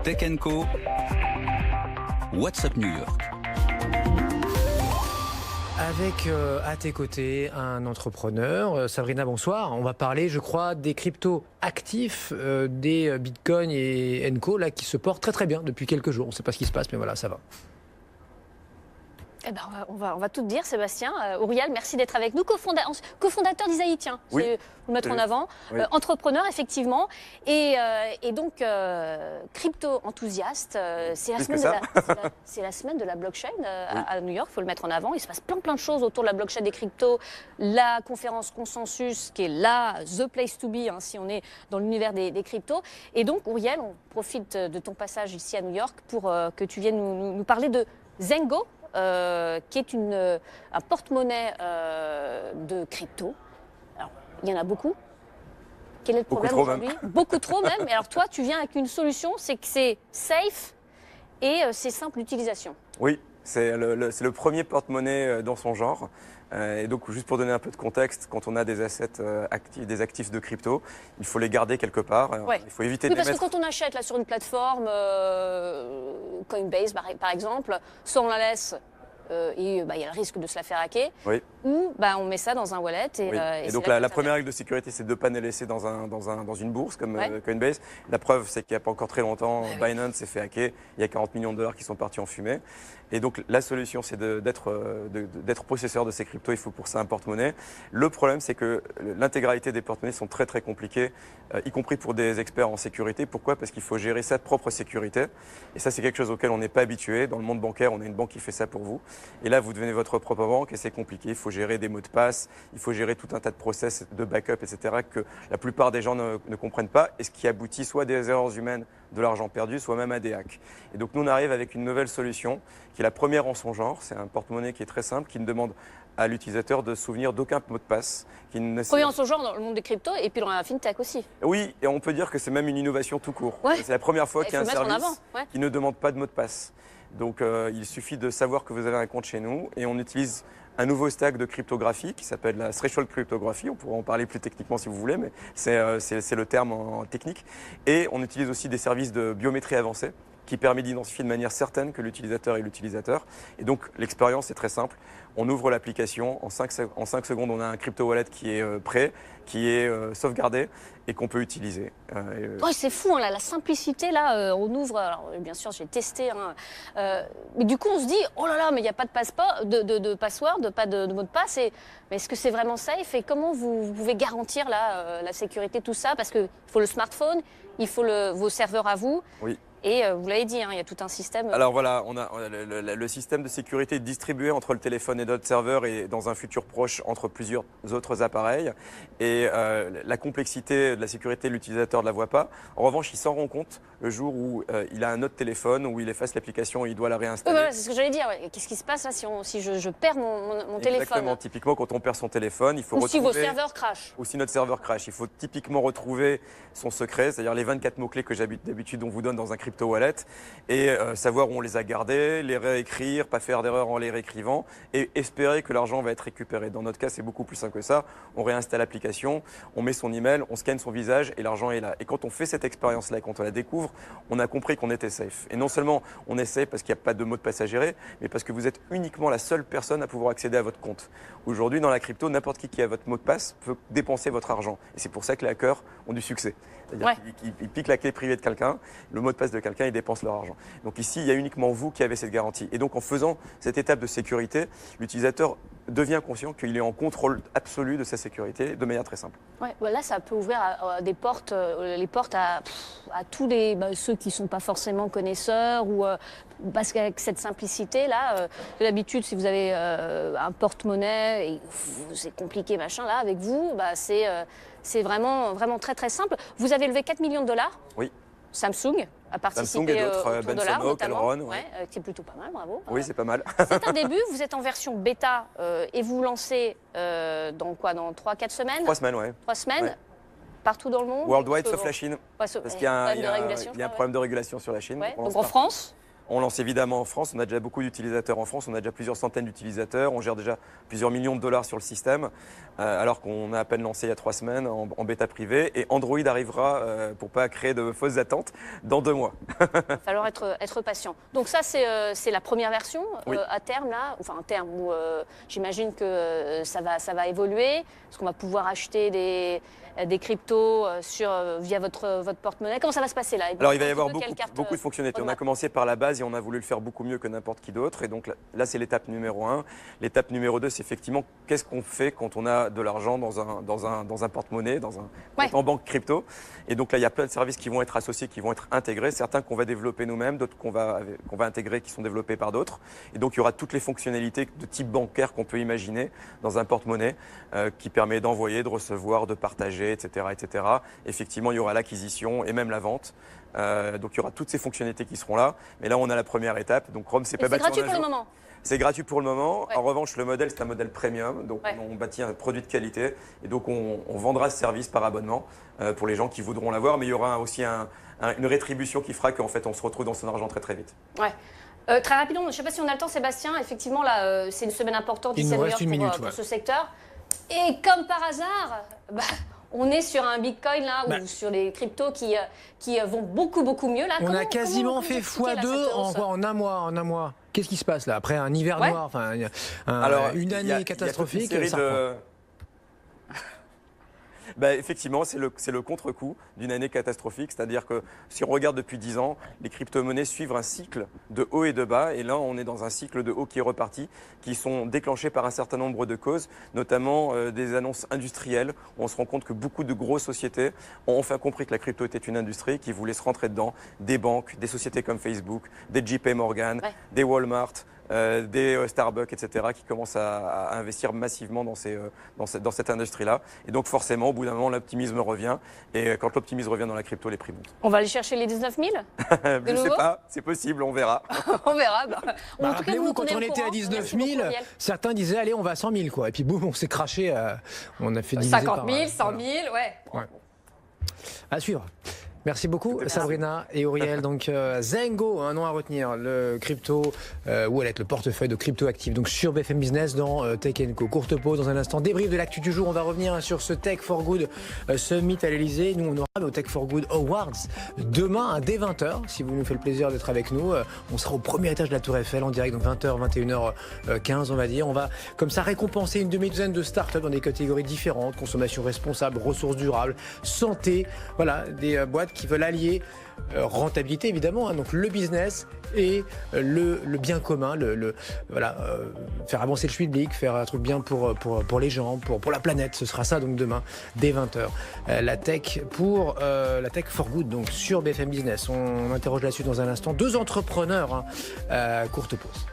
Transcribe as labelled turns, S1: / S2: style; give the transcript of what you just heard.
S1: Tech Co. What's Up New York.
S2: Avec à tes côtés un entrepreneur. Sabrina, bonsoir. On va parler, je crois, des cryptos actifs, des Bitcoin et Co là, qui se portent très très bien depuis quelques jours. On ne sait pas ce qui se passe, mais voilà, ça va.
S3: Eh ben, on va tout te dire, Sébastien. Auriel, merci d'être avec nous, cofondateur d'Isaïe, tiens,
S4: Oui.
S3: Vous le mettre en avant,
S4: Oui.
S3: entrepreneur effectivement, et donc crypto-enthousiaste. C'est la semaine de la blockchain à New York, il faut le mettre en avant. Il se passe plein de choses autour de la blockchain des cryptos. La conférence Consensus, qui est là, the place to be, hein, si on est dans l'univers des cryptos. Et donc, Auriel, on profite de ton passage ici à New York pour que tu viennes nous parler de Zengo. Qui est un porte-monnaie de crypto. Alors, il y en a beaucoup. Quel est le problème aujourd'hui? Beaucoup trop même. Et alors toi, tu viens avec une solution, c'est que c'est safe et c'est simple d'utilisation.
S4: Oui, c'est le premier porte-monnaie dans son genre. Et donc, juste pour donner un peu de contexte, quand on a des assets actifs, des actifs de crypto, il faut les garder quelque part.
S3: Ouais.
S4: Il faut éviter de les
S3: parce
S4: mettre...
S3: que quand on achète là, sur une plateforme, Coinbase par exemple, soit on la laisse et il y a le risque de se la faire hacker,
S4: Oui.
S3: ou on met ça dans un wallet. Et,
S4: Oui.
S3: et
S4: Donc la première règle de sécurité, c'est de ne pas les laisser dans une bourse comme Coinbase. La preuve, c'est qu'il n'y a pas encore très longtemps, Binance s'est fait hacker. Il y a 40 millions de dollars qui sont partis en fumée. Et donc la solution, c'est d'être possesseur de ces cryptos. Il faut pour ça un porte-monnaie. Le problème, c'est que l'intégralité des porte-monnaies sont très très compliquées, y compris pour des experts en sécurité. Pourquoi? Parce qu'il faut gérer sa propre sécurité. Et ça, c'est quelque chose auquel on n'est pas habitué. Dans le monde bancaire, on a une banque qui fait ça pour vous. Et là, vous devenez votre propre banque et c'est compliqué. Il faut gérer des mots de passe, il faut gérer tout un tas de process de backup, etc. que la plupart des gens ne comprennent pas et ce qui aboutit soit à des erreurs humaines, de l'argent perdu, soit même à des hacks. Et donc nous, on arrive avec une nouvelle solution qui est la première en son genre. C'est un porte-monnaie qui est très simple, qui ne demande à l'utilisateur de se souvenir d'aucun mot de passe.
S3: Premier en son genre dans le monde des cryptos et puis dans la fintech aussi.
S4: Oui, et on peut dire que c'est même une innovation tout court.
S3: Ouais.
S4: C'est la première fois qu'il y a un service
S3: Ouais.
S4: qui ne demande pas de mot de passe. Donc il suffit de savoir que vous avez un compte chez nous et on utilise un nouveau stack de cryptographie qui s'appelle la threshold cryptographie. On pourra en parler plus techniquement si vous voulez, mais c'est le terme en technique. Et on utilise aussi des services de biométrie avancée qui permet d'identifier de manière certaine que l'utilisateur est l'utilisateur. Et donc l'expérience est très simple. On ouvre l'application, en 5 secondes on a un crypto wallet qui est prêt, qui est sauvegardé et qu'on peut utiliser.
S3: C'est fou, hein, la simplicité, là, on ouvre, alors bien sûr j'ai testé, mais du coup on se dit, oh là là, mais il n'y a pas de password, pas de mot de passe, mais est-ce que c'est vraiment safe et comment vous pouvez garantir la sécurité, tout ça? Parce qu'il faut le smartphone, il faut vos serveurs à vous.
S4: Oui.
S3: Et vous l'avez dit, il y a tout un système.
S4: Alors voilà, on a le système de sécurité distribué entre le téléphone et notre serveur et dans un futur proche entre plusieurs autres appareils. Et la complexité de la sécurité, l'utilisateur ne la voit pas. En revanche, il s'en rend compte le jour où il a un autre téléphone, où il efface l'application et il doit la réinstaller.
S3: Voilà, c'est ce que j'allais dire. Ouais. Qu'est-ce qui se passe là si je perds mon téléphone?
S4: Exactement. Typiquement, quand on perd son téléphone, il faut retrouver...
S3: si vos serveurs crashent.
S4: Ou si notre serveur crash. Il faut typiquement retrouver son secret, c'est-à-dire les 24 mots-clés que d'habitude on vous donne dans un crypto wallet et savoir où on les a gardés, les réécrire, pas faire d'erreur en les réécrivant et espérer que l'argent va être récupéré. Dans notre cas, c'est beaucoup plus simple que ça. On réinstalle l'application, on met son email, on scanne son visage et l'argent est là. Et quand on fait cette expérience-là, quand on la découvre, on a compris qu'on était safe. Et non seulement on est safe parce qu'il n'y a pas de mot de passe à gérer, mais parce que vous êtes uniquement la seule personne à pouvoir accéder à votre compte. Aujourd'hui, dans la crypto, n'importe qui a votre mot de passe peut dépenser votre argent. Et c'est pour ça que les hackers ont du succès. C'est-à-dire qu'ils piquent la clé privée de quelqu'un, le mot de passe de quelqu'un, ils dépensent leur argent. Donc ici, il y a uniquement vous qui avez cette garantie. Et donc en faisant cette étape de sécurité, l'utilisateur devient conscient qu'il est en contrôle absolu de sa sécurité de manière très simple.
S3: Ouais, là, ça peut ouvrir des portes, les portes à tous ceux qui ne sont pas forcément connaisseurs ou parce qu'avec cette simplicité-là, d'habitude, si vous avez un porte-monnaie et c'est compliqué, machin, là, avec vous, c'est vraiment très très simple. Vous avez levé 4 millions de dollars.
S4: Oui.
S3: Samsung a participé
S4: Samsung et d'autres, Bensono, Calron,
S3: qui est plutôt pas mal, bravo.
S4: Oui, c'est pas mal.
S3: C'est un début, vous êtes en version bêta et vous lancez dans 3-4 semaines
S4: 3 semaines, ouais.
S3: 3 semaines,
S4: Ouais.
S3: Partout dans le monde?
S4: Worldwide, sauf la Chine.
S3: Parce
S4: qu'il y a un problème de régulation sur la Chine.
S3: Ouais. Donc en France?
S4: On lance évidemment en France, on a déjà beaucoup d'utilisateurs en France, on a déjà plusieurs centaines d'utilisateurs, on gère déjà plusieurs millions de dollars sur le système, alors qu'on a à peine lancé il y a 3 semaines en bêta privée. Et Android arrivera, pour pas créer de fausses attentes, dans 2 mois.
S3: Il va falloir être patient. Donc ça, c'est la première version.
S4: Oui.
S3: À terme, là, enfin à terme, où j'imagine que ça va évoluer. Est-ce qu'on va pouvoir acheter des cryptos via votre porte-monnaie? Comment ça va se passer là?
S4: Alors il va y avoir beaucoup de fonctionnalités. On a
S3: roadmap?
S4: commencé par la base et on a voulu le faire beaucoup mieux que n'importe qui d'autre. Et donc là c'est l'étape numéro 1. L'étape numéro 2, c'est effectivement qu'est-ce qu'on fait quand on a de l'argent dans un porte-monnaie, dans un compte en banque crypto. Et donc là il y a plein de services qui vont être associés, qui vont être intégrés. Certains qu'on va développer nous-mêmes, d'autres qu'on va intégrer, qui sont développés par d'autres. Et donc il y aura toutes les fonctionnalités de type bancaire qu'on peut imaginer dans un porte-monnaie qui permet d'envoyer, de recevoir, de partager, etc., etc. Effectivement, il y aura l'acquisition et même la vente. Donc il y aura toutes ces fonctionnalités qui seront là. Mais là, on a la première étape. Donc Chrome, c'est pas bâti en un jour.
S3: C'est gratuit pour le moment.
S4: C'est gratuit pour le moment.
S3: Ouais.
S4: En revanche, le modèle, c'est un modèle premium. Donc on bâtit un produit de qualité. Et donc on vendra ce service par abonnement pour les gens qui voudront l'avoir. Mais il y aura aussi une rétribution qui fera qu'en fait, on se retrouve dans son argent très très vite.
S3: Ouais. Très rapidement, je ne sais pas si on a le temps, Sébastien. Effectivement, là, c'est une semaine importante
S2: Il
S3: ici à
S2: nous
S3: New
S2: reste
S3: York
S2: une minute,
S3: pour
S2: ouais.
S3: ce secteur. Et comme par hasard, on est sur un Bitcoin là, ou sur les cryptos qui vont beaucoup mieux là.
S2: On a quasiment fait
S3: expliquer, là,
S2: x2
S3: cette hausse
S2: en un mois. Qu'est-ce qui se passe là après un hiver noir, enfin une année catastrophique?
S4: Il y a toute une série
S2: ça reprend.
S4: Effectivement, c'est le contre-coup d'une année catastrophique. C'est-à-dire que si on regarde depuis 10 ans, les crypto-monnaies suivent un cycle de haut et de bas. Et là, on est dans un cycle de haut qui est reparti, qui sont déclenchés par un certain nombre de causes, notamment des annonces industrielles. On se rend compte que beaucoup de grosses sociétés ont enfin compris que la crypto était une industrie, qui voulaient se rentrer dedans. Des banques, des sociétés comme Facebook, des JP Morgan, des Walmart, des Starbucks, etc., qui commencent à investir massivement dans cette industrie-là. Et donc forcément, au bout d'un moment, l'optimisme revient. Et quand l'optimisme revient dans la crypto, les prix montent.
S3: On va aller chercher les 19 000
S4: Je ne sais pas, c'est possible, on verra.
S3: On verra. En tout cas,
S2: Rappelez-vous, quand on était à 19 000, certains disaient allez, on va à 100 000 quoi. Et puis boum, on s'est craché. On a fait diviser
S3: 50 000, 100 000, ouais.
S2: À suivre. Merci beaucoup Sabrina et Auriel. Donc Zengo, un nom à retenir, le crypto wallet, le portefeuille de crypto actif. Donc sur BFM Business dans Tech & Co. Courte pause dans un instant. Débrief de l'actu du jour. On va revenir sur ce Tech for Good Summit à l'Elysée. Nous on aura nos Tech for Good Awards demain dès 20h. Si vous nous faites le plaisir d'être avec nous, on sera au premier étage de la Tour Eiffel en direct, donc 20h, 21h15 on va dire. On va comme ça récompenser une demi-douzaine de startups dans des catégories différentes, consommation responsable, ressources durables, santé, voilà, des boîtes qui veulent allier rentabilité évidemment, donc le business et le bien commun, faire avancer le public, faire un truc bien pour les gens, pour la planète. Ce sera ça donc demain dès 20h. La tech for good donc sur BFM Business. On interroge là-dessus dans un instant. 2 entrepreneurs, courte pause.